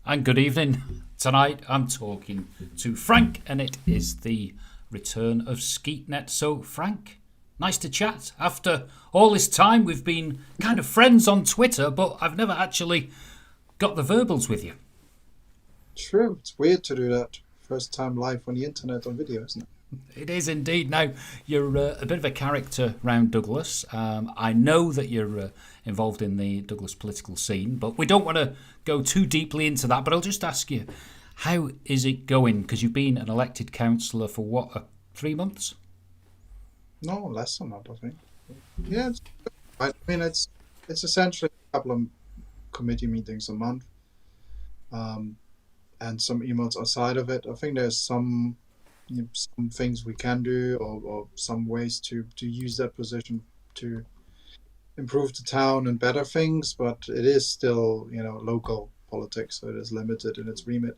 And good evening. Tonight I'm talking to Frank, and it is the return of SkeetNet. So, Frank, nice to chat. After all this time, we've been kind of friends on Twitter, but I've never actually got the verbals with you. True. It's weird to do that first time live on the internet on video, isn't it? It is indeed. Now, you're a bit of a character round Douglas. I know that you're involved in the Douglas political scene, but we don't want to go too deeply into that. But I'll just ask you, how is it going? Because you've been an elected councillor for what, 3 months? No, less than that, I think. Yeah, it's essentially a couple of committee meetings a month, um, and some emails outside of it. I think there's some things we can do, or some ways to use that position to improve the town and better things, but it is still local politics, so it is limited in its remit.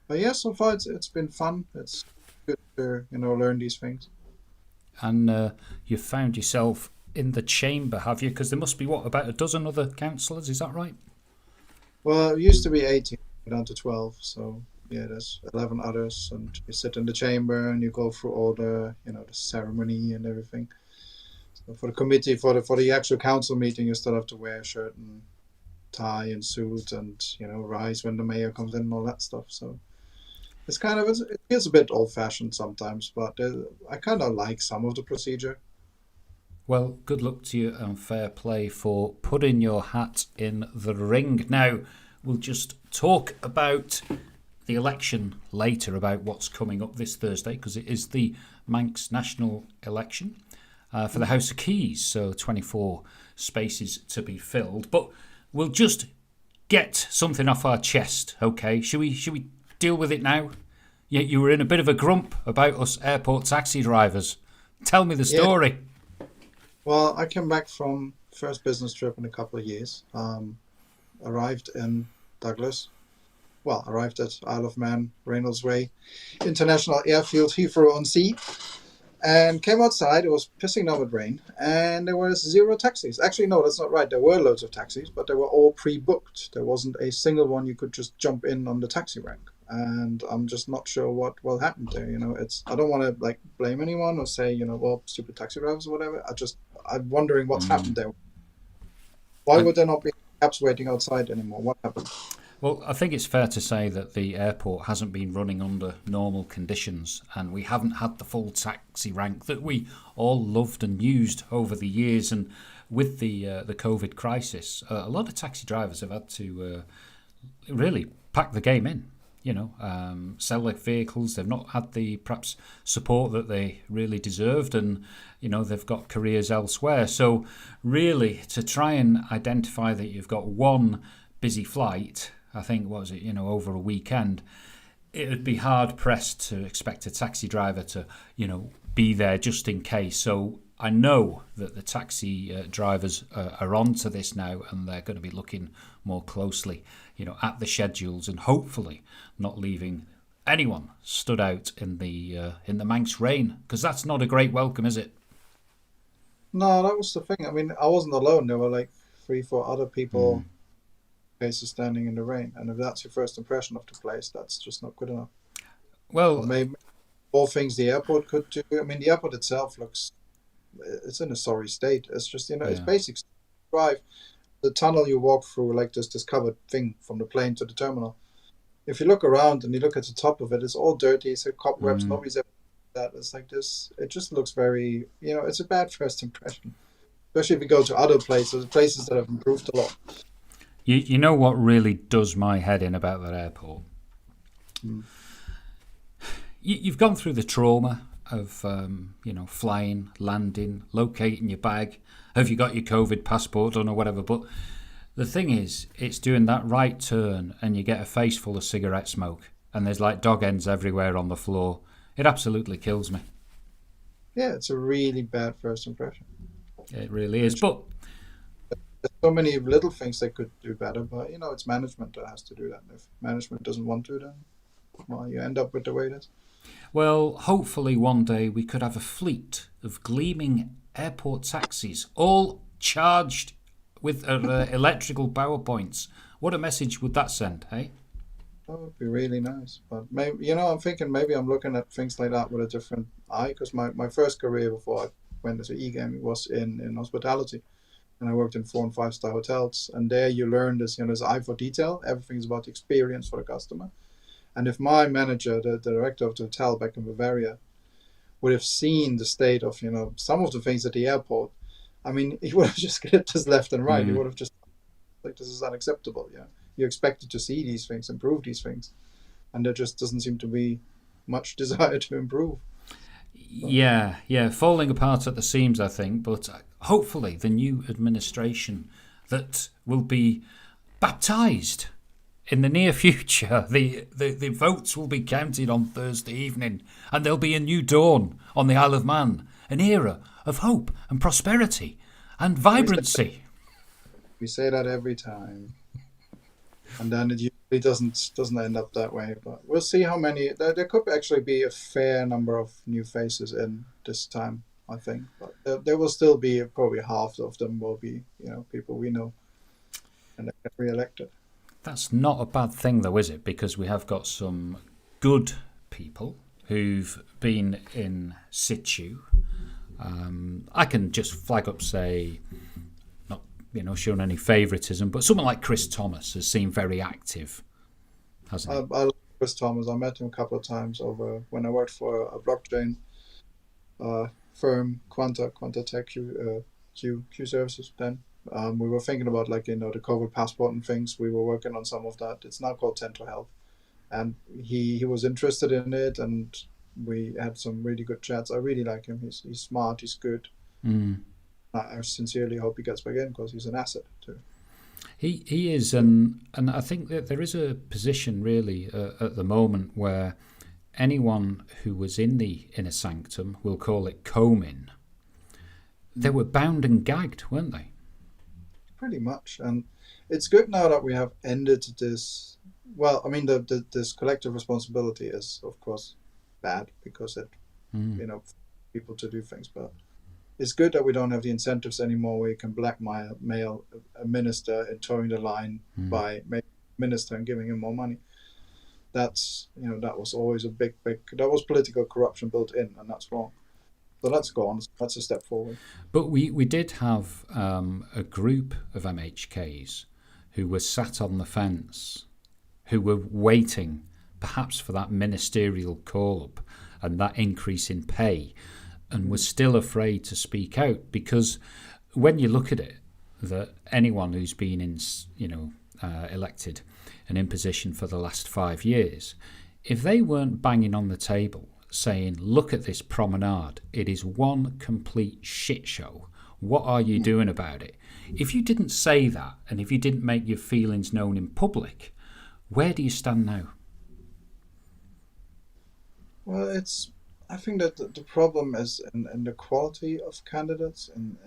But yeah, so far it's been fun. It's good to learn these things. And you've found yourself in the chamber, have you? Because there must be, what, about a dozen other councillors, is that right? Well, it used to be 18, down to 12. So yeah, there's 11 others, and you sit in the chamber and you go through all the ceremony and everything. So for the committee, for the actual council meeting, you still have to wear a shirt and tie and suit, and rise when the mayor comes in and all that stuff. So it feels a bit old fashioned sometimes, but I kind of like some of the procedure. Well, good luck to you and fair play for putting your hat in the ring. Now, we'll just talk about the election later, about what's coming up this Thursday, because it is the Manx national election for the House of Keys, so 24 spaces to be filled. But we'll just get something off our chest, okay? Should we deal with it now? You were in a bit of a grump about us airport taxi drivers. Tell me the Yeah. story. Well, I came back from first business trip in a couple of years. Arrived in Douglas. Well, arrived at Isle of Man, Reynolds Way International Airfield, Heathrow on Sea, and came outside. It was pissing down with rain, and there were zero taxis. Actually, no, that's not right. There were loads of taxis, but they were all pre-booked. There wasn't a single one you could just jump in on the taxi rank. And I'm just not sure what will happen there. I don't want to blame anyone or say well, stupid taxi drivers or whatever. I'm wondering what's happened there. Why And, would there not be cabs waiting outside anymore? What happened? well, I think it's fair to say that the airport hasn't been running under normal conditions, and we haven't had the full taxi rank that we all loved and used over the years. And with the COVID crisis, a lot of taxi drivers have had to really pack the game in. Sell their vehicles. They've not had the perhaps support that they really deserved, and they've got careers elsewhere. So really, to try and identify that you've got one busy flight, I think, what was it, over a weekend, it would be hard pressed to expect a taxi driver to be there just in case. So I know that the taxi drivers are on to this now, and they're going to be looking more closely, at the schedules, and hopefully not leaving anyone stood out in the Manx rain, because that's not a great welcome, is it? No, that was the thing. I mean, I wasn't alone. There were like three, four other Mm. people cases standing in the rain, and if that's your first impression of the place, that's just not good enough. Or Well, maybe all things the airport could do. I mean, the airport itself it's in a sorry state. It's just it's yeah. basic drive. The tunnel you walk through, like this covered thing from the plane to the terminal. If you look around and you look at the top of it, it's all dirty. It's a cobwebs. Mm. Nobody's ever done that. It's like this. It just looks very. It's a bad first impression, especially if you go to other places that have improved a lot. You know what really does my head in about that airport? Mm. You've gone through the trauma of flying, landing, locating your bag. Have you got your COVID passport done or whatever? But the thing is, it's doing that right turn and you get a face full of cigarette smoke and there's like dog ends everywhere on the floor. It absolutely kills me. Yeah, it's a really bad first impression. It really is. Which But there's so many little things they could do better, but it's management that has to do that. If management doesn't want to, then well, you end up with the way it is. well, hopefully one day we could have a fleet of gleaming airport taxis, all charged with electrical power points. What a message would that send, hey? That would be really nice. But maybe, I'm thinking maybe I'm looking at things like that with a different eye, because my first career before I went into e-gaming was in hospitality. And I worked in 4 and 5 star hotels. And there you learn this, this eye for detail. Everything's about the experience for the customer. And if my manager, the director of the hotel back in Bavaria, would have seen the state of, some of the things at the airport, I mean, he would have just clipped us left and right. He Mm. would have just like, this is unacceptable. Yeah, you expected to see these things, improve these things, and there just doesn't seem to be much desire to improve. So, Yeah, yeah, falling apart at the seams, I think. But hopefully, the new administration that will be baptised in the near future, the votes will be counted on Thursday evening, and there'll be a new dawn on the Isle of Man, an era of hope and prosperity and we say, vibrancy. we say that every time, and then it usually doesn't end up that way. But we'll see how many. There could actually be a fair number of new faces in this time, I think. But there will still be probably half of them will be people we know, and they get re-elected. That's not a bad thing, though, is it? Because we have got some good people who've been in situ. I can just flag up, say, not showing any favouritism, but someone like Chris Thomas has seemed very active, hasn't he? I like Chris Thomas. I met him a couple of times over when I worked for a blockchain firm, Quanta Tech Q Services. Then we were thinking about like the COVID passport and things. We were working on some of that. It's now called Tento Health, and he was interested in it, and we had some really good chats. I really like him. He's smart. He's good. Mm. I sincerely hope he gets back in because he's an asset too. He is, and I think that there is a position really at the moment where anyone who was in the inner sanctum, we'll call it combing, they were bound and gagged, weren't they? Pretty much, and it's good now that we have ended this. Well, I mean, this collective responsibility is, of course, bad because it, Mm. people to do things. But it's good that we don't have the incentives anymore, where you can blackmail a minister in towing the line Mm. by making a minister and giving him more money. That's that was always a big that was political corruption built in, and that's wrong. So that's gone. That's a step forward. But we did have a group of MHKs who were sat on the fence, who were waiting perhaps for that ministerial call up and that increase in pay, and were still afraid to speak out, because when you look at it, that anyone who's been in, elected and in position for the last 5 years, if they weren't banging on the table saying, look at this promenade, it is one complete shit show, what are you doing about it? If you didn't say that, and if you didn't make your feelings known in public, where do you stand now? Well, I think that the problem is in the quality of candidates and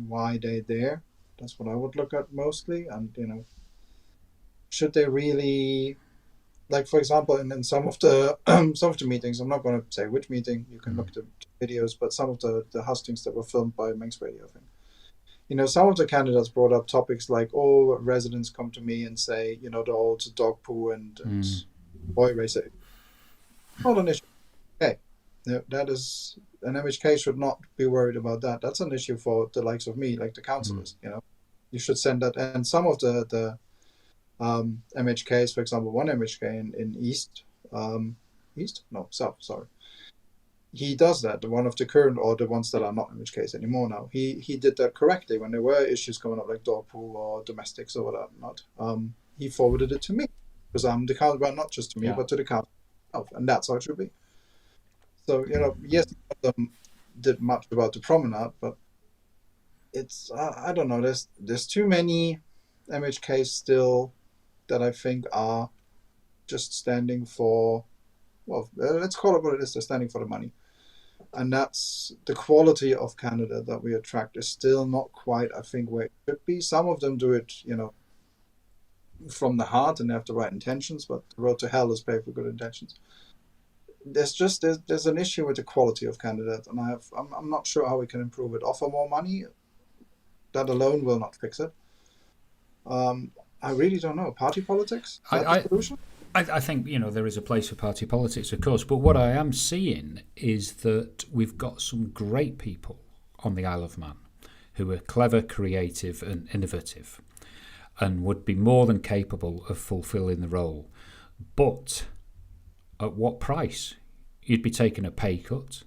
why they're there. That's what I would look at mostly. And, should they really, like, for example, in some of the some of the meetings, I'm not going to say which meeting, you can look at the videos, but some of the hustings that were filmed by Manx Radio, I think. Some of the candidates brought up topics like, oh, residents come to me and say, the old dog poo and boy racer. Not an issue. Okay. That is an MHK should not be worried about that. That's an issue for the likes of me, like the councillors. You should send that. And some of the MHKs, for example, one MHK in East, no, South, sorry. He does that. One of the current, or the ones that are not MHKs anymore now. He did that correctly when there were issues coming up like dog poo or domestics or whatever. Not. He forwarded it to me because I'm the council, well, not just to me, but to the council itself, and that's how it should be. So yes, none of them did much about the promenade, but it's I don't know. There's too many MHKs still that I think are just standing for, well, let's call it what it is. They're standing for the money, and that's the quality of candidate that we attract is still not quite, I think, where it should be. Some of them do it, from the heart and they have the right intentions, but the road to hell is paved with good intentions. There's an issue with the quality of candidate, and I'm not sure how we can improve it. Offer more money, that alone will not fix it. I really don't know. Party politics? Is that the solution? I think, there is a place for party politics, of course, but what I am seeing is that we've got some great people on the Isle of Man who are clever, creative, and innovative, and would be more than capable of fulfilling the role. But at what price? You'd be taking a pay cut.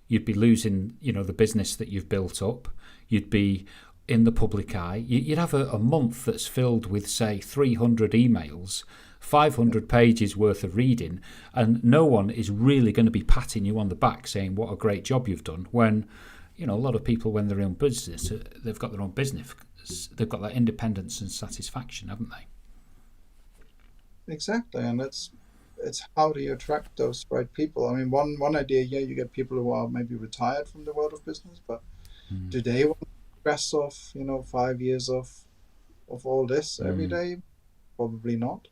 You'd be losing, the business that you've built up. You'd be in the public eye. You'd have a month that's filled with, say, 300 emails, 500 pages worth of reading, and no one is really going to be patting you on the back saying what a great job you've done, when, a lot of people, when they're in business, they've got their own business. They've got that independence and satisfaction, haven't they? Exactly, and it's how do you attract those right people? I mean, one idea, you get people who are maybe retired from the world of business, but do they want the stress of 5 years of all this every day? Probably not.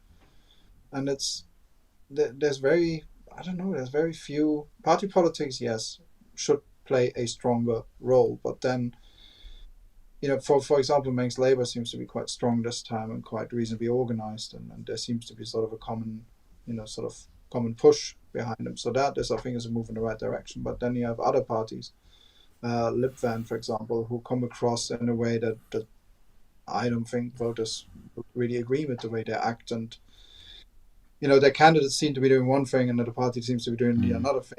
And there's very few party politics. Yes, should play a stronger role, but then for example, Manx Labour seems to be quite strong this time and quite reasonably organised, and there seems to be sort of a common push behind them. So that is, I think, is a move in the right direction. But then you have other parties, Lib Van, for example, who come across in a way that I don't think voters really agree with the way they act, and their candidates seem to be doing one thing and the party seems to be doing the another thing.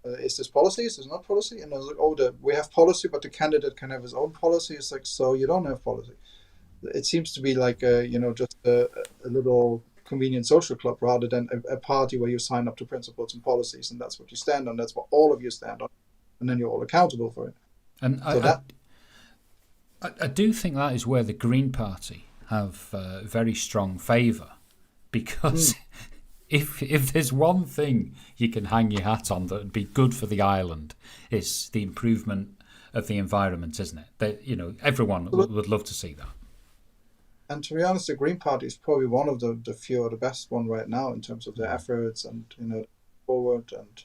Is this policy? Is this not policy? And I was like, we have policy, but the candidate can have his own policy. It's like, so you don't have policy. It seems to be like just a little convenient social club rather than a party where you sign up to principles and policies, and that's what you stand on. That's what all of you stand on, and then you're all accountable for it. And I do think that is where the Green Party have very strong favour, because if there's one thing you can hang your hat on that would be good for the island, it's the improvement of the environment, isn't it? Everyone would love to see that. And to be honest, the Green Party is probably one of the few or the best one right now in terms of their efforts and forward. And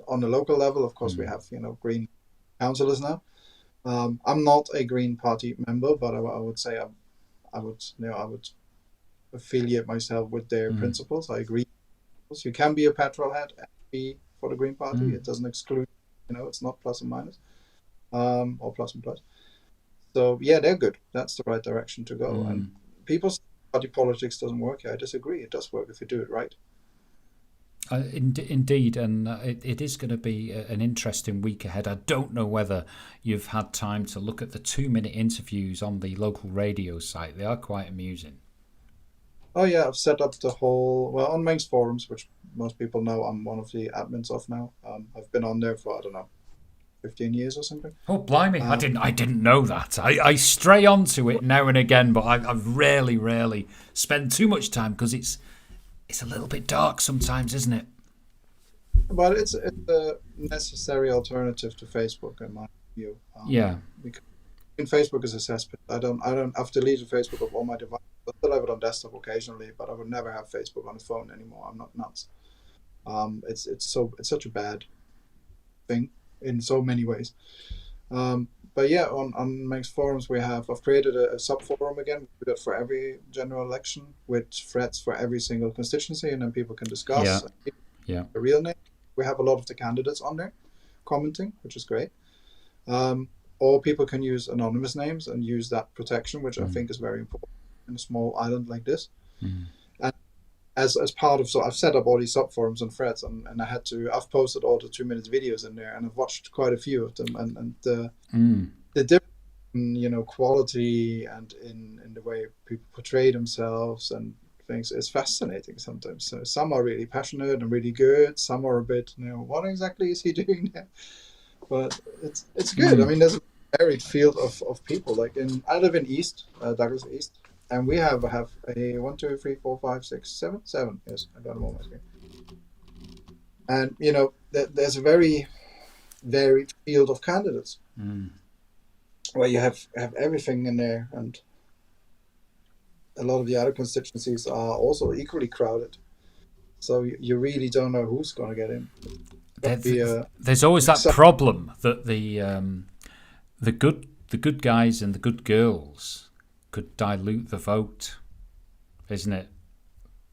on the local level, of course, we have Green councillors now. I'm not a Green Party member, but I would say I would affiliate myself with their principles. I agree. You can be a petrol head and be for the Green Party. It doesn't exclude. It's not plus and minus, or plus and plus. So yeah, they're good. That's the right direction to go. And people say party politics doesn't work. I disagree. It does work if you do it right. Indeed, and it is going to be an interesting week ahead. I don't know whether you've had time to look at the 2-minute interviews on the local radio site. They are quite amusing. Oh yeah, I've set up the whole on Manx forums, which most people know I'm one of the admins of now. I've been on there for 15 years or something. Oh blimey! I didn't know that. I stray onto it now and again, but I've rarely spent too much time because it's a little bit dark sometimes, isn't it? But it's a necessary alternative to Facebook in my view. Because Facebook is a cesspit. I've deleted Facebook off all my devices. I still have it on desktop occasionally, but I would never have Facebook on the phone anymore. I'm not nuts. It's such a bad thing in so many ways. But yeah, on Manx forums I've created a sub forum again. We do that for every general election with threads for every single constituency, and then people can discuss. Yeah. The real name. We have a lot of the candidates on there commenting, which is great. Or people can use anonymous names and use that protection, which I think is very important in a small island like this. And as part of, so I've set up all these sub forums and threads, and I've posted all the 2-minute videos in there, and I've watched quite a few of them, and the difference in quality and in the way people portray themselves and things is fascinating sometimes. So some are really passionate and really good. Some are a bit, what exactly is he doing there? But it's good. I mean, there's a varied field of people. I live in East, Douglas East, and we have a 1, 2, 3, 4, 5, 6, 7. Yes, I got them on my screen. And there's a very varied field of candidates where you have everything in there, and a lot of the other constituencies are also equally crowded. So you really don't know who's going to get in. There's always that problem that the good guys and the good girls could dilute the vote, isn't it?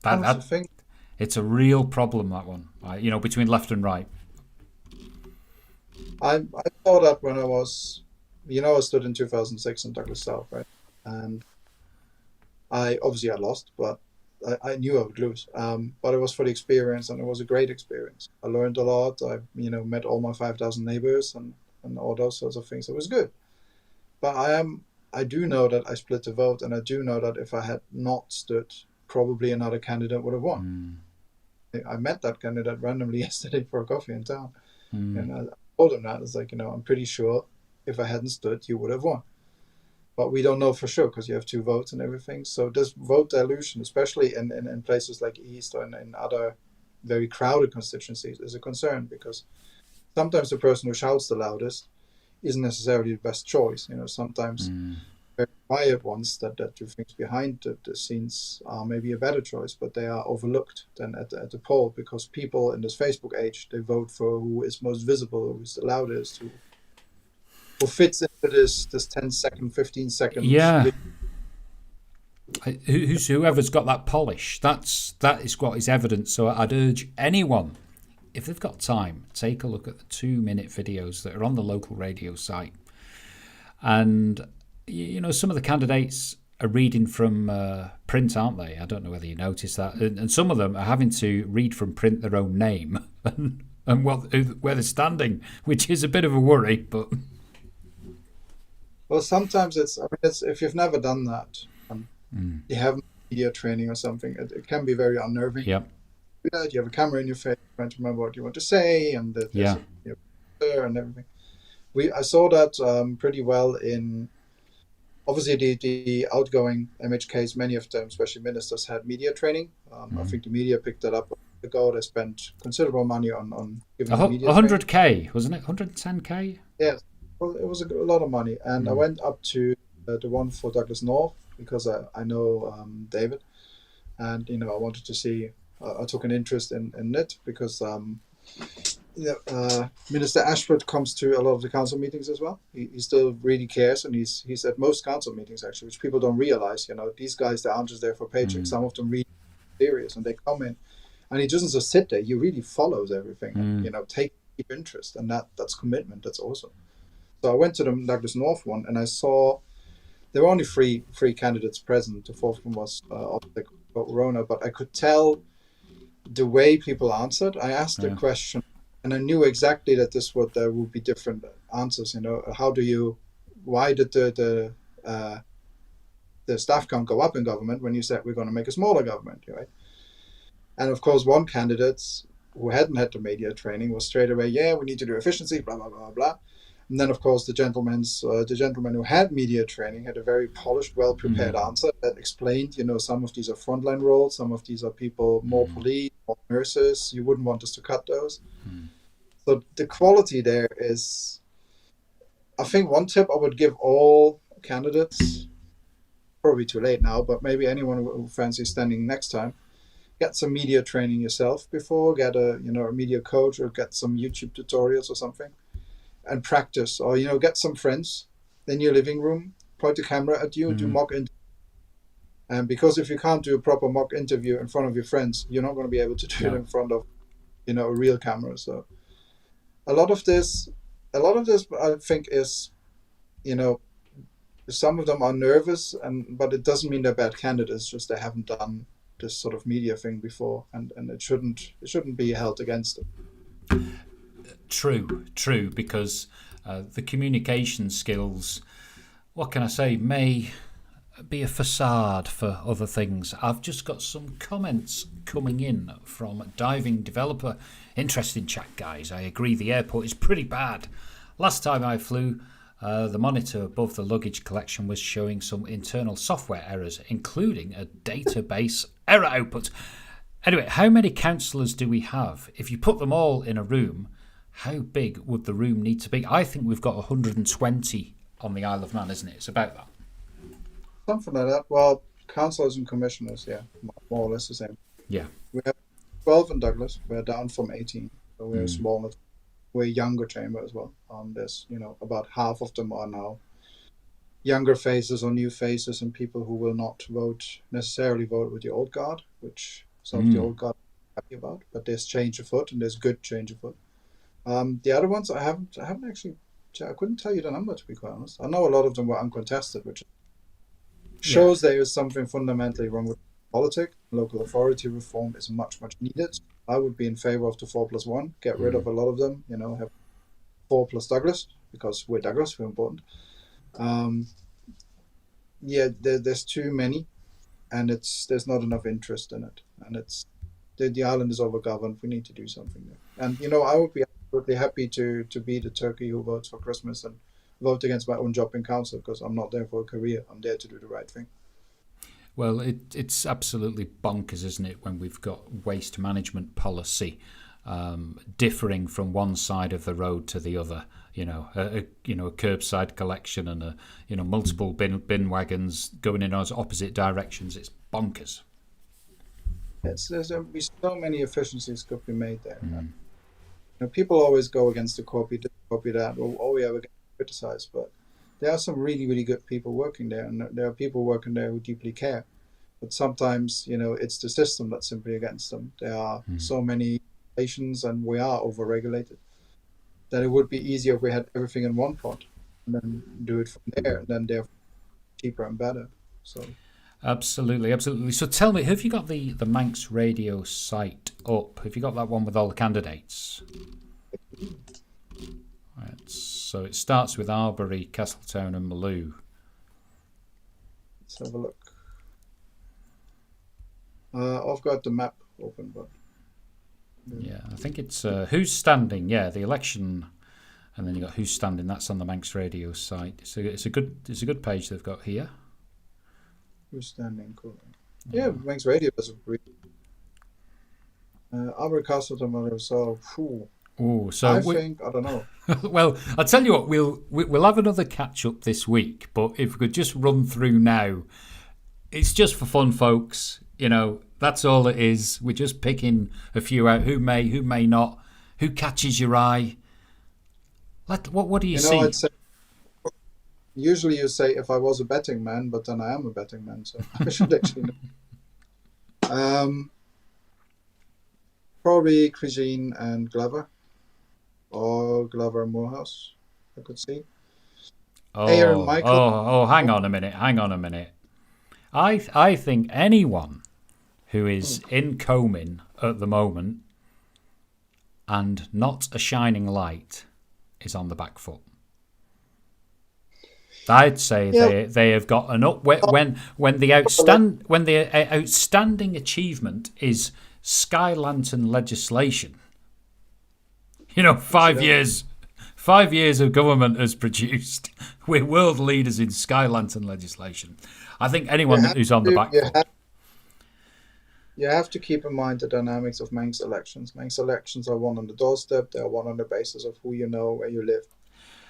That's the thing. It's a real problem, that one. Between left and right. I saw that when I was, I stood in 2006 in Douglas South, right? And I lost, but I knew I would lose. But it was for the experience, and it was a great experience. I learned a lot. I, met all my 5,000 neighbors and all those sorts of things. It was good. But I do know that I split the vote, and I do know that if I had not stood, probably another candidate would have won. Mm. I met that candidate randomly yesterday for a coffee in town, Mm. and I told him that. It's like, I'm pretty sure if I hadn't stood, you would have won. But we don't know for sure because you have two votes and everything. So this vote dilution, especially in places like East or in other very crowded constituencies, is a concern, because sometimes the person who shouts the loudest isn't necessarily the best choice. Sometimes Mm. very quiet ones that do things behind the scenes are maybe a better choice, but they are overlooked then at the poll, because people in this Facebook age, they vote for who is most visible, who is the loudest, who fits into this 10-second, 15-second. Yeah. Whoever's got that polish, that is what is evident. So I'd urge anyone, if they've got time, take a look at the 2-minute videos that are on the local radio site. And some of the candidates are reading from print, aren't they? I don't know whether you noticed that. And some of them are having to read from print their own name and where they're standing, which is a bit of a worry. But well, sometimes it's if you've never done that, you have media training or something, it can be very unnerving. Yeah. You have a camera in your face, trying to remember what you want to say, and there's and everything. I saw that pretty well in, obviously, the outgoing MHKs. Many of them, especially ministers, had media training. I think the media picked that up ago. They spent considerable money on giving media 100K, wasn't it? 110K? Yes. Well, it was a lot of money. And I went up to the one for Douglas North, because I know David. And, I wanted to see, I took an interest in it, because Minister Ashford comes to a lot of the council meetings as well. He still really cares, and he's at most council meetings, actually, which people don't realize. These guys, they aren't just there for paychecks. Some of them really serious, and they come in, and he doesn't just sit there. He really follows everything, and, take deep interest, and that's commitment. That's awesome. So I went to the Douglas North one, and I saw there were only three candidates present. The fourth one was Corona, but I could tell the way people answered. I asked a question, and I knew exactly that there would be different answers. Why did the staff count go up in government when you said we're going to make a smaller government, right? And of course, one candidate who hadn't had the media training was straight away, we need to do efficiency, blah blah blah blah. And then, of course, the gentleman who had media training had a very polished, well-prepared answer that explained, some of these are frontline roles, some of these are people, more police, more nurses. You wouldn't want us to cut those. So the quality there is, I think one tip I would give all candidates, probably too late now, but maybe anyone who fancies standing next time, get some media training yourself before, get a media coach, or get some YouTube tutorials or something. And practice, or get some friends in your living room, point the camera at you, do mock interview. And because if you can't do a proper mock interview in front of your friends, you're not going to be able to do it in front of a real camera. So a lot of this I think is, some of them are nervous, but it doesn't mean they're bad candidates, just they haven't done this sort of media thing before, and it shouldn't be held against them. True, because the communication skills, what can I say, may be a facade for other things. I've just got some comments coming in from Diving Developer. Interesting chat, guys. I agree, the airport is pretty bad. Last time I flew, the monitor above the luggage collection was showing some internal software errors, including a database error output. Anyway, how many councillors do we have? If you put them all in a room, how big would the room need to be? I think we've got 120 on the Isle of Man, isn't it? It's about that. Something like that. Well, councillors and commissioners, more or less the same. Yeah. We have 12 in Douglas. We're down from 18. So we're smaller. We're a younger chamber as well. There's, about half of them are now younger faces or new faces, and people who will not necessarily vote with the old guard, which some of the old guard happy about. But there's change afoot, and there's good change afoot. The other ones I haven't actually. I couldn't tell you the number, to be quite honest. I know a lot of them were uncontested, which Yeah. shows there is something fundamentally wrong with politics. Local authority reform is much, much needed. I would be in favor of the 4+1. Get rid of Mm. a lot of them. Have 4+Douglas, because we're Douglas, we're important. Um, yeah, there's too many, and there's not enough interest in it, and the island is overgoverned. We need to do something there. And I would be absolutely happy to be the turkey who votes for Christmas and vote against my own job in council, because I'm not there for a career. I'm there to do the right thing. Well, it's absolutely bonkers, isn't it, when we've got waste management policy differing from one side of the road to the other. A curbside collection and multiple bin wagons going in opposite directions. It's bonkers. There's be so many efficiencies could be made there. Mm. People always go against the copy, this, copy that. Oh yeah, we're going to criticize, but there are some really, really good people working there, and there are people working there who deeply care. But sometimes, it's the system that's simply against them. There are so many regulations, and we are overregulated, that it would be easier if we had everything in one pot, and then do it from there, and then they're cheaper and better. So. Absolutely, absolutely. So tell me, have you got the Manx radio site up? Have you got that one with all the candidates? Right. So it starts with Arbury, Castletown, and Maloo. Let's have a look. I've got the map open, but yeah, I think it's who's standing. Yeah, the election, and then you got who's standing. That's on the Manx radio site. So it's a good page they've got here. who's standing? Cool. Yeah, Manx Radio is really. Arbury Castletown, so. Oh, so I don't know. Well, I'll tell you what, we'll have another catch up this week, but if we could just run through now, it's just for fun, folks. That's all it is. We're just picking a few out who may not, who catches your eye. What do you see? I'd say, usually you say if I was a betting man, but then I am a betting man, so I should actually know. Probably Cuisine and Glover. Or Glover and Morehouse, I could see. Ayer and Michael. Hang on a minute. I think anyone who is in Comyn at the moment and not a shining light is on the back foot. I'd say they have got an up when the outstanding achievement is Sky Lantern legislation. 5 years of government has produced. We're world leaders in Sky Lantern legislation. I think anyone who's on the back foot. You have to keep in mind the dynamics of Manx elections. Manx elections are won on the doorstep. They are won on the basis of who you know, where you live.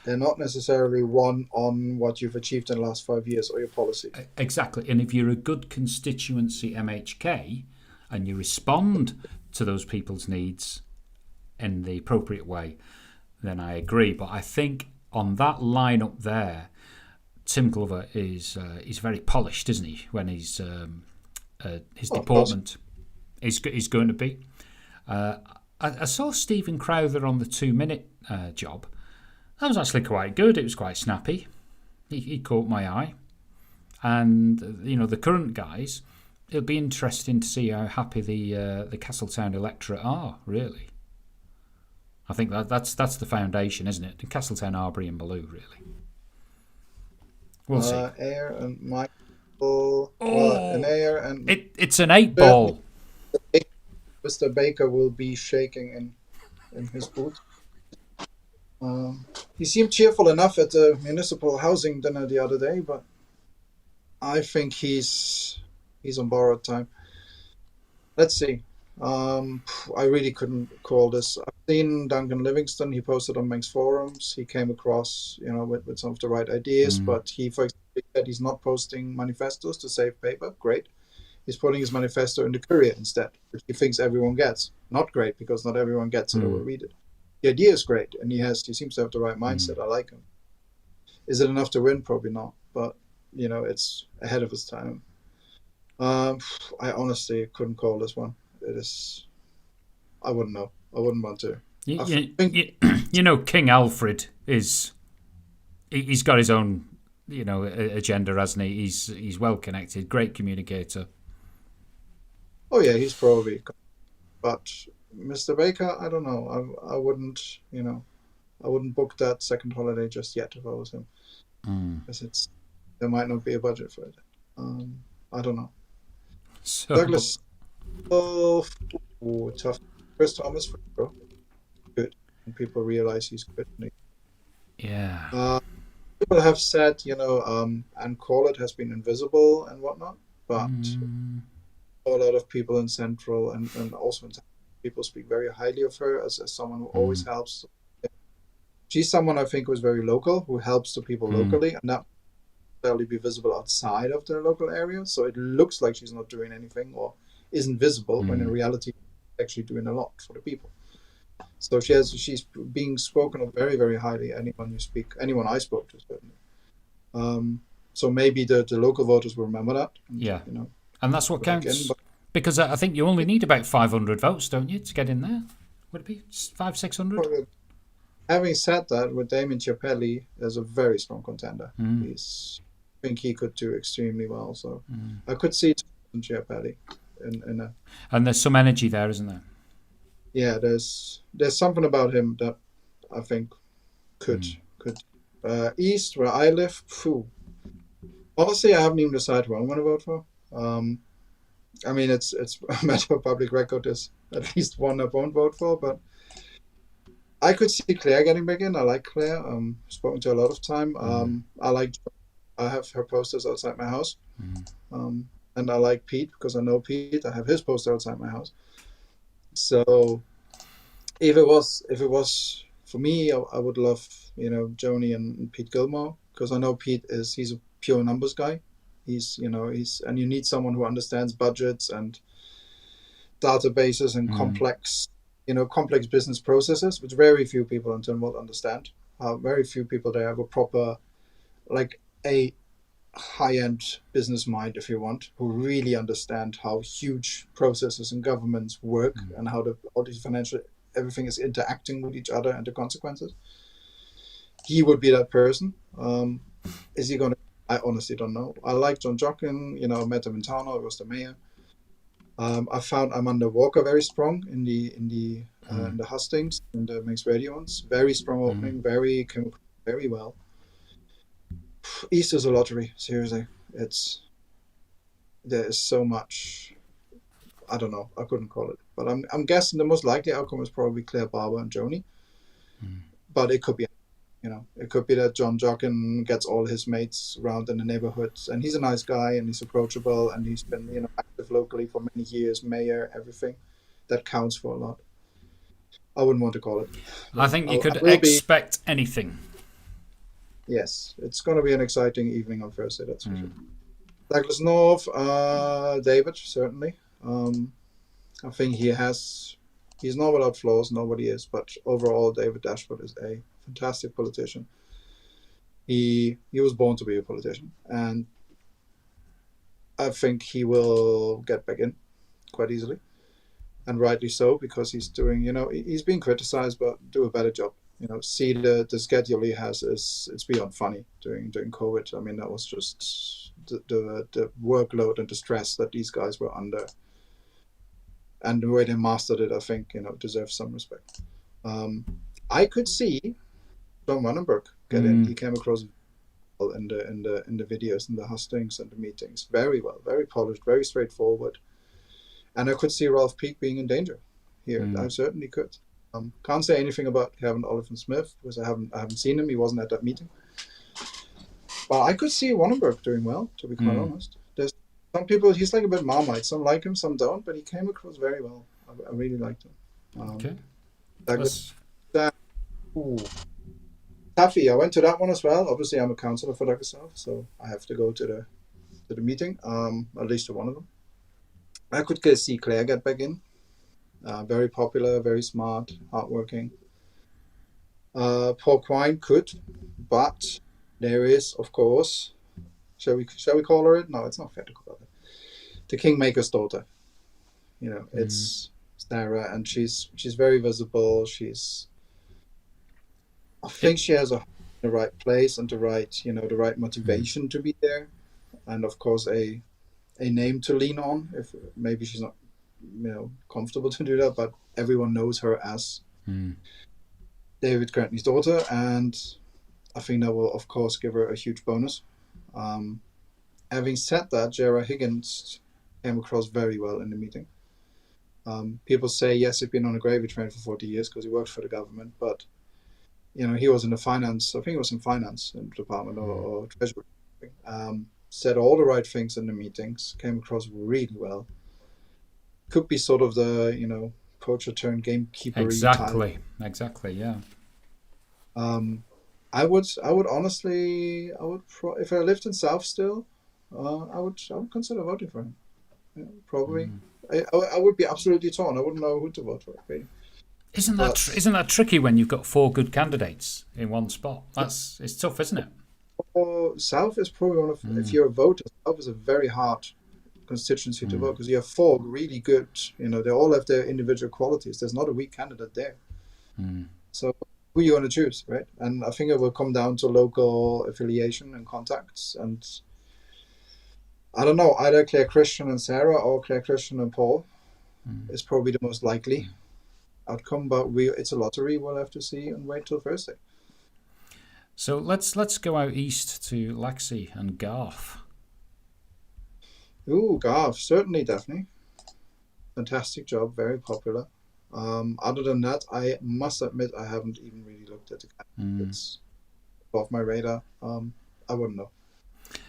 They're not necessarily won on what you've achieved in the last 5 years or your policy. Exactly. And if you're a good constituency MHK and you respond to those people's needs in the appropriate way, then I agree. But I think on that line up there, Tim Glover is very polished, isn't he? When his deportment is going to be. I saw Stephen Crowther on the 2-minute job. That was actually quite good. It was quite snappy. He caught my eye. And the current guys, it'll be interesting to see how happy the Castletown electorate are. Really. I think that's the foundation, isn't it? And Castletown, Arbury, and Maloo, really. We'll see. Ayer and Michael. Ayer and it's an 8-ball. Mr. Baker will be shaking in his boot. He seemed cheerful enough at the municipal housing dinner the other day, but I think he's on borrowed time. Let's see. I really couldn't call this. I've seen Duncan Livingston. He posted on Manx forums. He came across, with some of the right ideas, but he, for example, said he's not posting manifestos to save paper. Great. He's putting his manifesto in the Courier instead, which he thinks everyone gets. Not great, because not everyone gets it or will read it. The idea is great, and he seems to have the right mindset. I like him. Is it enough to win? Probably not, but it's ahead of his time. I honestly couldn't call this one. It is I wouldn't know. I wouldn't want to. You, I you, think, you, you know, King Alfred is he's got his own agenda, hasn't he? He's well connected, great communicator. oh yeah, he's probably. But Mr. Baker, I don't know. I wouldn't, I wouldn't book that second holiday just yet if I was him, Mm. because there might not be a budget for it. I don't know. So, Douglas, oh, tough. Chris Thomas, for sure, good. And people realize he's good. yeah. Uh, People have said, and Corlett has been invisible and whatnot, but Mm. a lot of people in Central and also in Central, people speak very highly of her as someone who always Mm. helps. She's someone I think who's very local, who helps the people Mm. locally, and not necessarily be visible outside of their local area. So it looks like she's not doing anything or isn't visible when in Mm. reality she's actually doing a lot for the people. So she's being spoken of very, very highly. Anyone I spoke to, certainly. So maybe the local voters will remember that, and Yeah. And that's what back in. counts. But Because I think you only need about 500 votes, don't you, to get in there? Would it be 600? having said that, with Damien Chiappelli as a very strong contender, Mm. I think he could do extremely well. So Mm. I could see Chiappelli in a And there's some energy there, isn't there? yeah. There's something about him that I think could Mm. could east where I live. Phew. Honestly, I haven't even decided who I'm going to vote for. I mean, it's a matter of public record. There's at least one I won't vote for, but I could see Claire getting back in. I like Claire. Spoken to her a lot of time. Mm. I have her posters outside my house. Mm. And I like Pete because I know Pete. I have his poster outside my house. So if it was for me, I would love Joni and Pete Gilmore, because I know he's a pure numbers guy. He's and you need someone who understands budgets and databases and Mm. complex business processes, which very few people in Tynwald understand. Very few people there have a proper, like, a high-end business mind, if you want, who really understand how huge processes and governments work, Mm. and how all the financial everything is interacting with each other and the consequences. He would be that person. Is he going to? I honestly don't know. I like John Jockin. I met him in town. I was the mayor. I found Amanda Walker very strong in the hustings and the Manx radio ones. Very strong Mm. opening. Came across very well. East is a lottery. Seriously, there is so much. I don't know. I couldn't call it, but I'm guessing the most likely outcome is probably Claire Barber and Joni. Mm. But it could be, it could be that John Jockin gets all his mates around in the neighborhoods, and he's a nice guy and he's approachable and he's been active locally for many years, mayor, everything. That counts for a lot. I wouldn't want to call it. I think you could I will be. expect anything. Yes, it's going to be an exciting evening on Thursday. That's for sure. Mm. Douglas North, David, certainly. I think he's not without flaws, nobody is, but overall, David Dashwood is a fantastic politician. He was born to be a politician, and I think he will get back in quite easily, and rightly so, because he's doing, he's being criticized, but do a better job. See the schedule he has it's beyond funny during COVID. I mean, that was just the workload and the stress that these guys were under, and the way they mastered it, I think, deserves some respect. I could see John Wannenberg get in. He came across well in the videos and the hustings and the meetings very well, very polished, very straightforward. And I could see Ralph Peake being in danger here. I certainly could. Can't say anything about Kevin Oliphant Smith because I haven't seen him. He wasn't at that meeting. But I could see Wannenberg doing well, to be quite honest. There's some people, he's like a bit Marmite. Some like him, some don't, but he came across very well. I really liked him. Okay. Taffy, I went to that one as well. Obviously, I'm a councillor for Douglas South, so I have to go to the meeting, at least to one of them. I could see Claire get back in. Very popular, very smart, hardworking. Paul Quine could, but there is, of course, shall we call her it? No, it's not fair to call her. The Kingmaker's daughter. It's Sarah, and she's very visible. I think It, she has the right place and the right mm, motivation to be there, and of course a name to lean on. If maybe she's not comfortable to do that, but everyone knows her as mm, David Grantley's daughter, and I think that will of course give her a huge bonus. Um, Having said that, Jera Higgins came across very well in the meeting. People say yes, he's been on a gravy train for 40 years because he worked for the government, but he was in the finance. I think he was in finance in the department mm. or treasury. Said all the right things in the meetings. Came across really well. Could be sort of the poacher turned gamekeepery type. Exactly, yeah. Um, I would honestly, if I lived in South still, I would consider voting for him. Yeah, probably. Mm. I would be absolutely torn. I wouldn't know who to vote for. Really. But Isn't that tricky when you've got four good candidates in one spot? It's tough, isn't it? South is probably one of, if Mm, you're a voter, South is a very hard constituency to mm, vote because you have four really good. They all have their individual qualities. There's not a weak candidate there. mm. So who you want to choose, right? And I think it will come down to local affiliation and contacts. And I don't know, either Claire Christian and Sarah or Claire Christian and Paul is probably the most likely outcome. But it's a lottery. We'll have to see and wait till Thursday. So let's go out east to Laxey and Garth. Ooh, Garth, certainly, Daphne. Fantastic job, very popular. Other than that, I must admit I haven't even really looked at the Mm. candidates above my radar. I wouldn't know.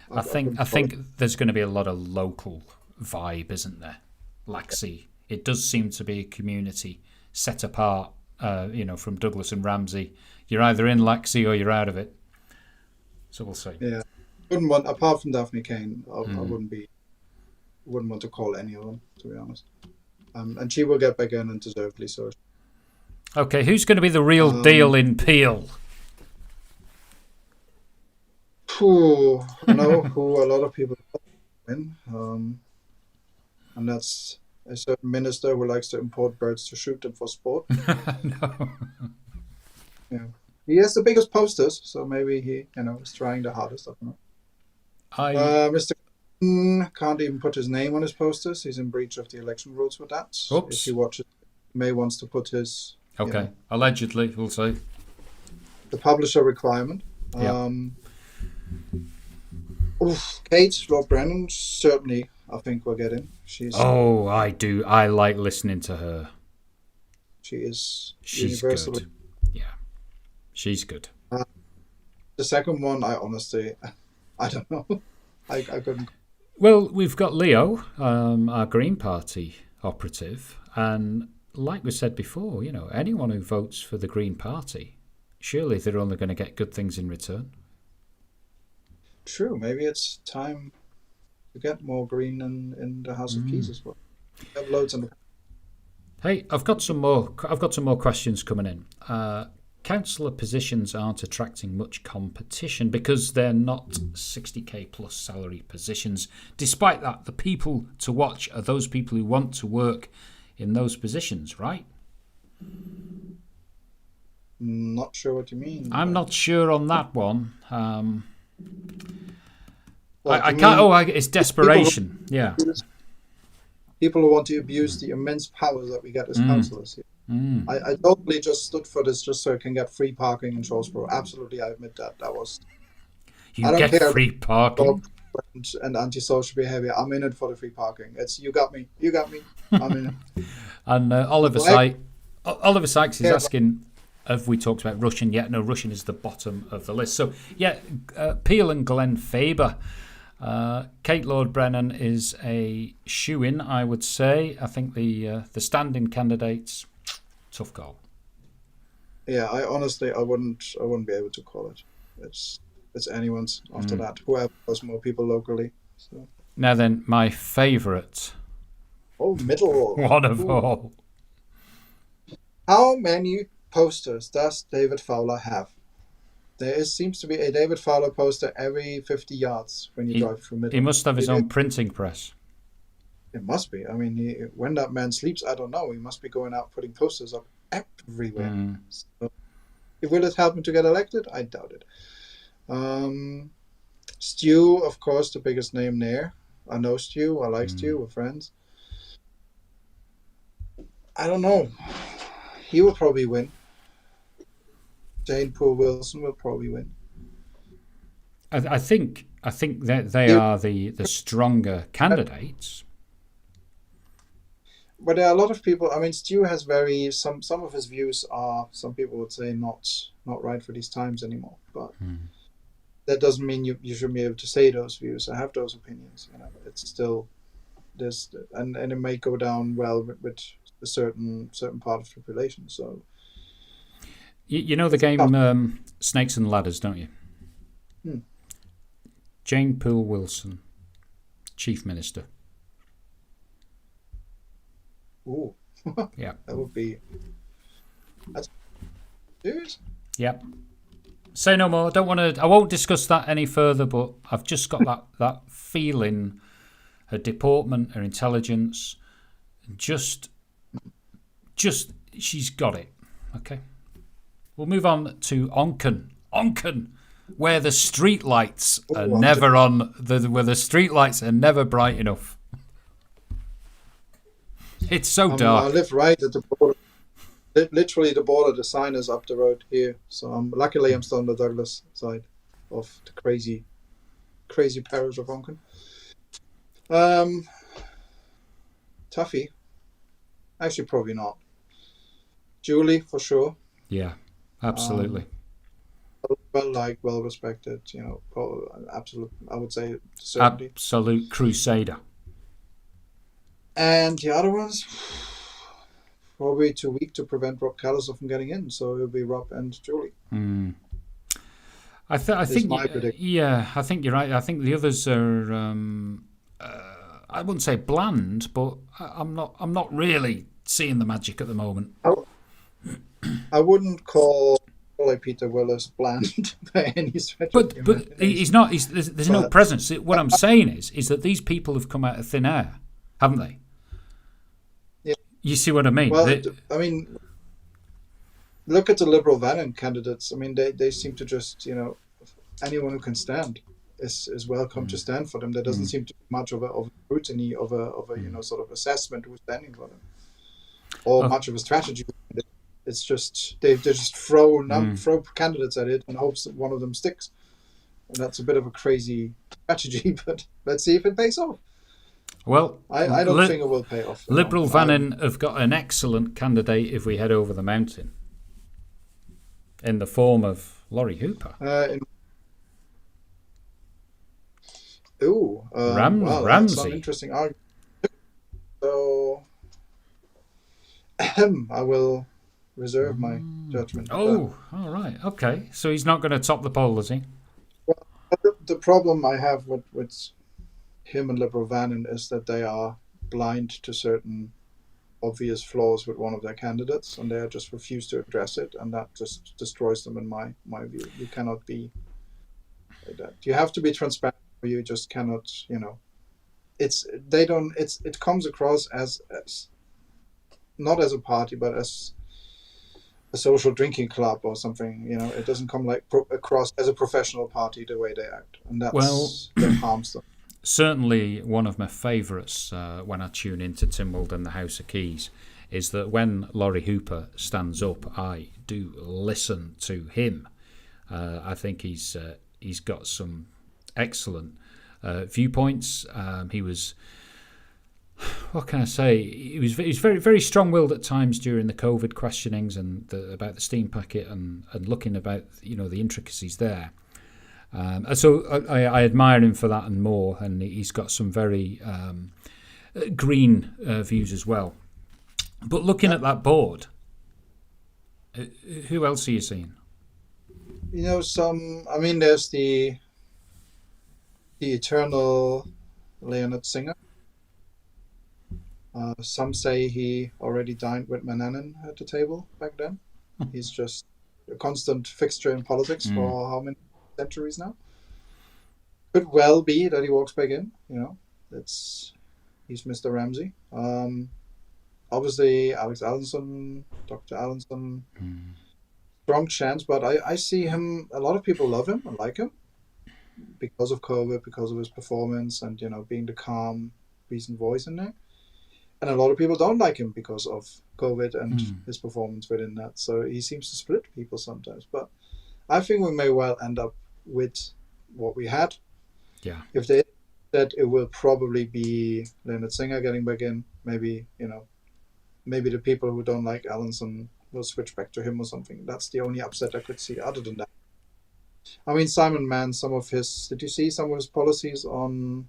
I I couldn't call it. think there's going to be a lot of local vibe, isn't there? Laxey. It does seem to be a community set apart, from Douglas and Ramsey. You're either in Laxey or you're out of it. So we'll see. Yeah, wouldn't want apart from Daphne Kane. I Mm. wouldn't want to call any of them, to be honest. And she will get back in and deservedly so. Okay, who's going to be the real deal Um, in Peel? I know who a lot of people in, and that's a certain minister who likes to import birds to shoot them for sport. No. Yeah, he has the biggest posters, so maybe he, is trying the hardest. I don't know. I. Mr. Can't even put his name on his posters. He's in breach of the election rules with that. If he Oops. watches, May wants to put his, Okay. Allegedly, we'll see. the publisher requirement. Yeah. Kate Lord Brennan certainly, I think we'll get in. Oh, I do. I like listening to her. She is She's universally. good. Yeah, she's good. Uh, the second one, I honestly, I don't know. I couldn't. Well, we've got Leo, our Green Party operative, and like we said before, anyone who votes for the Green Party, surely they're only going to get good things in return. True, maybe it's time to get more green in the House of Keys as well. We have loads on the. Hey, I've got some more. I've got some more questions coming in. Councillor positions aren't attracting much competition because they're not 60k plus salary positions. Despite that, the people to watch are those people who want to work in those positions, right? Not sure what you mean. I'm not sure on that one. What I you can't. mean? It's desperation. Yeah. People who want to abuse the immense powers that we get as councillors. Mm. I totally just stood for this just so I can get free parking in Shrewsbury. Absolutely, I admit that. You I don't get care free parking. about and antisocial behaviour. I'm in it for the free parking. It's you got me. I'm in it. And Oliver Sykes is asking, have we talked about Russian yet? No, Russian is the bottom of the list. So, yeah, Peel and Glenn Faber. Kate Lord Brennan is a shoo-in, I would say. I think the stand-in candidates, tough call. Yeah, I honestly, I wouldn't be able to call it. It's anyone's after that. Whoever has more people locally. So. Now then, my favourite. Middle. One of all. How many posters does David Fowler have? There seems to be a David Fowler poster every 50 yards when you drive through Middle. He must have his own printing press. It must be. I mean, when that man sleeps, I don't know. He must be going out putting posters up everywhere. Mm, So, will it help him to get elected? I doubt it. Um, Stu, of course, the biggest name there. I know Stu. I like mm. Stu. We're friends. I don't know. He will probably win. Jane Poole Wilson will probably win. I think that they You, are the stronger candidates. but there are a lot of people. I mean, Stu has very some of his views are, some people would say, not right for these times anymore. But Mm. that doesn't mean you should be able to say those views. I have those opinions. You know, it's still there's and it may go down well with a certain part of the population. So You know the it's tough. game Snakes and Ladders, don't you? Hmm. Jane Poole Wilson, Chief Minister. Ooh, Yeah, that would be that's serious. yeah. Say no more. Don't want to. I won't discuss that any further. But I've just got that feeling. Her deportment, her intelligence, just she's got it. Okay. We'll move on to Onken. Onken, where the street lights are Ooh, never on. Where the street lights are never bright enough. It's so I dark. live right at the border. Literally the border. The sign is up the road here. So luckily I'm still on the Douglas side of the crazy parish of Onken. Um, Tuffy. Actually, probably not. Julie for sure. Yeah, absolutely. Um, well liked, well respected. You know, absolute. I would say certainty. Absolute crusader. And the other ones probably too weak to prevent Rob Callister from getting in. So it'll be Rob and Julie. Mm. I Is think, my prediction. yeah, I think you're right. I think the others are. I wouldn't say bland, but I'm not really seeing the magic at the moment. I wouldn't call like Peter Willis bland by any stretch of the But he's imagination. not. There's no But presence. What I'm saying is that these people have come out of thin air, haven't they? yeah, You see what I mean? well, I mean, look at the Liberal Vannon candidates. I mean, they seem to just, you know, anyone who can stand is welcome to stand for them. There doesn't Mm, seem to be much of a scrutiny of a mm. sort of assessment who's standing for them, or Oh, much of a strategy. It's just they just throw mm. throw candidates at it and hopes that one of them sticks. And that's a bit of a crazy strategy, but let's see if it pays off. Well, I don't think it will pay off in Liberal Onken. I'm Vannin have got an excellent candidate if we head over the mountain in the form of Laurie Hooper. Well, that's some Ramsey. interesting argument. So I will reserve my judgment of that. Oh, all right. Okay. So he's not going to top the poll, is he? Well, the problem I have with him and Liberal Vannon is that they are blind to certain obvious flaws with one of their candidates, and they just refuse to address it, and that just destroys them in my view. You cannot be like that. You have to be transparent, or you just cannot. You know, it comes across as not as a party, but as a social drinking club or something. You know, it doesn't come like across as a professional party the way they act, and Well, that harms them. certainly one of my favourites when I tune into Tynwald and the House of Keys is that when Laurie Hooper stands up, I do listen to him. I think he's got some excellent viewpoints. He was, what can I say? He was very very strong-willed at times during the COVID questionings and about the steam packet and looking about the intricacies there. So I admire him for that and more, and he's got some very green views as well. But looking at that board, who else are you seeing? You know, I mean, there's the eternal Leonard Singer. Some say he already dined with Manannan at the table back then. He's just a constant fixture in politics Mm. for how many centuries now. Could well be that he walks back in. You know, it's He's Mr. Ramsey. Obviously, Alex Allenson, Dr. Allenson, strong chance, but I see him. A lot of people love him and like him because of COVID, because of his performance, and being the calm, recent voice in there. And a lot of people don't like him because of COVID and his performance within that. So he seems to split people sometimes. But I think we may well end up with what we had. Yeah. If they that it will probably be Leonard Singer getting back in. Maybe maybe the people who don't like Allenson will switch back to him or something. That's the only upset I could see. Other than that, I mean, Simon Mann, did you see some of his policies on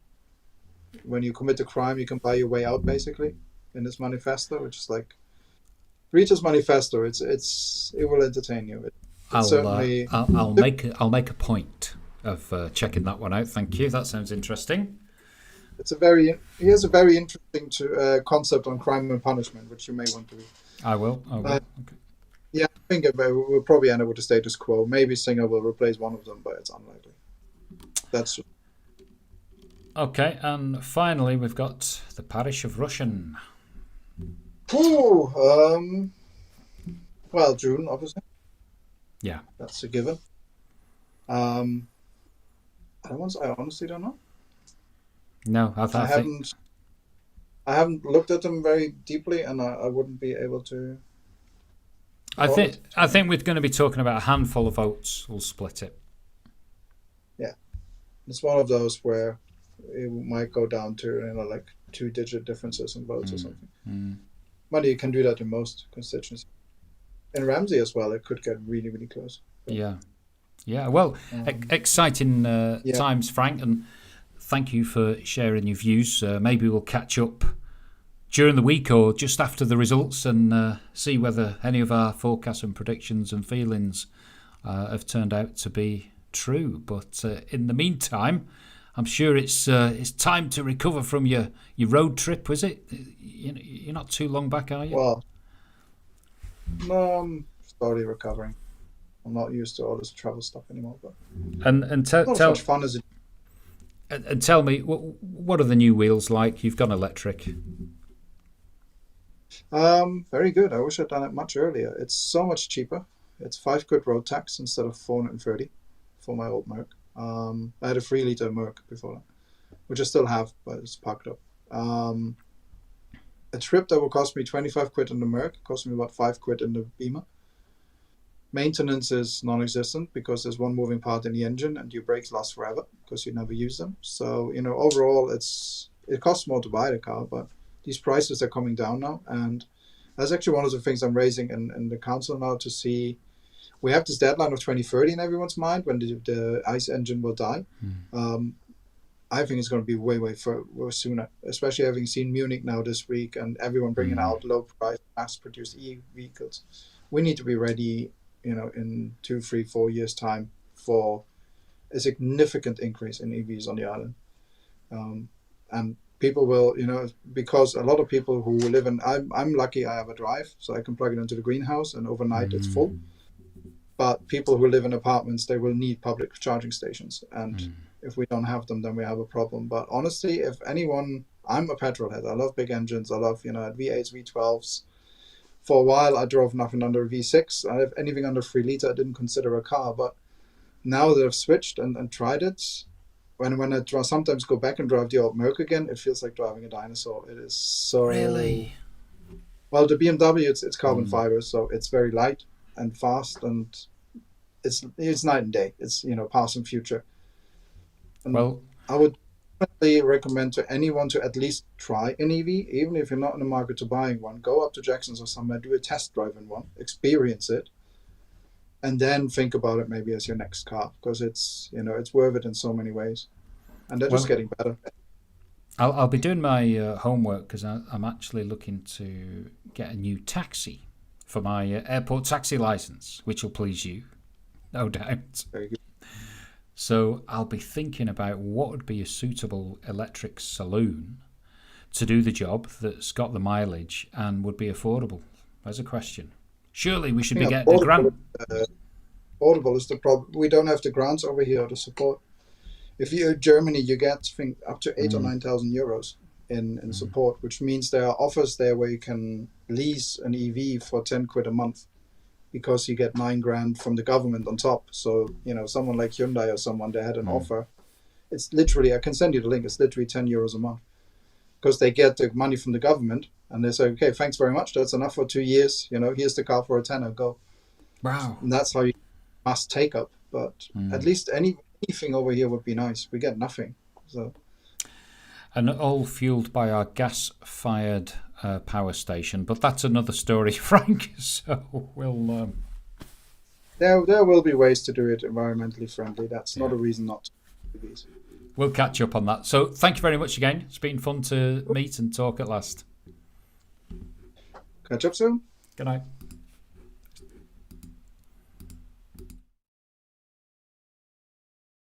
when you commit a crime, you can buy your way out, basically, in his manifesto, which is like, read his manifesto. It will entertain you. Certainly. I'll make a point of checking that one out. Thank you. That sounds interesting. He has a very interesting concept on crime and punishment, which you may want to read. I will. Okay. Yeah, I think we'll probably end up with the status quo. Maybe Singer will replace one of them, but it's unlikely. That's okay. And finally, we've got the parish of Rushen. Well, June, obviously. Yeah, that's a given. I honestly don't know. No, I haven't looked at them very deeply, and I wouldn't be able to. I think we're going to be talking about a handful of votes. We'll split it. Yeah, it's one of those where it might go down to like 2-digit differences in votes or something. But you can do that in most constituencies. In Ramsey as well, it could get really, really close. But, yeah. Well, exciting times, Frank, and thank you for sharing your views. Maybe we'll catch up during the week or just after the results and see whether any of our forecasts and predictions and feelings have turned out to be true. But in the meantime, I'm sure it's time to recover from your road trip, was it? You're not too long back, are you? Well, no, I'm slowly recovering. I'm not used to all this travel stuff anymore. But not as much fun as it. And tell me, what are the new wheels like? You've gone electric. Very good. I wish I'd done it much earlier. It's so much cheaper. It's £5 road tax instead of 430 for my old Merc. I had a 3-litre Merc before that, which I still have, but it's parked up. A trip that will cost me £25 in the Merc cost me about £5 in the Beamer. Maintenance is non-existent because there's one moving part in the engine and your brakes last forever because you never use them. So, overall it costs more to buy the car, but these prices are coming down now. And that's actually one of the things I'm raising in the council now to see. We have this deadline of 2030 in everyone's mind when the ICE engine will die. I think it's going to be way sooner, especially having seen Munich now this week and everyone bringing out low-price, mass-produced e-vehicles. We need to be ready, in 2, 3, 4 years' time for a significant increase in EVs on the island. And people will, because a lot of people who live in, I'm lucky I have a drive, so I can plug it into the greenhouse and overnight it's full. But people who live in apartments, they will need public charging stations. And if we don't have them, then we have a problem. But honestly, if anyone, I'm a petrol head. I love big engines. I love, V8s, V12s. For a while, I drove nothing under a V6. I have anything under 3 litre, I didn't consider a car. But now that I've switched and tried it, when I sometimes go back and drive the old Merc again, it feels like driving a dinosaur. It is so... Really? Well, the BMW, it's carbon fiber, so it's very light and fast, and it's night and day. It's past and future. And well, I would definitely recommend to anyone to at least try an EV, even if you're not in the market to buying one. Go up to Jackson's or somewhere, do a test drive in one, experience it, and then think about it maybe as your next car, because it's it's worth it in so many ways, and they're just getting better. I'll be doing my homework because I'm actually looking to get a new taxi for my airport taxi license, which will please you, no doubt. Very good. So I'll be thinking about what would be a suitable electric saloon to do the job that's got the mileage and would be affordable. There's a question. Surely we should be getting a grant. Affordable is the problem. We don't have the grants over here or the support. If you're in Germany, you get, I think, up to 8,000 or 9,000 euros in support, which means there are offers there where you can lease an EV for 10 quid a month because you get 9 grand from the government on top. So, someone like Hyundai or someone, they had an offer. It's literally, I can send you the link, it's literally €10 a month because they get the money from the government and they say, okay, thanks very much. That's enough for 2 years. Here's the car for a tenner, go. Wow. And that's how you must take up. But at least anything over here would be nice. We get nothing. So. And all fueled by our gas-fired power station. But that's another story, Frank. So we'll... There will be ways to do it environmentally friendly. That's not a reason not to do these. We'll catch up on that. So thank you very much again. It's been fun to meet and talk at last. Catch up soon. Good night.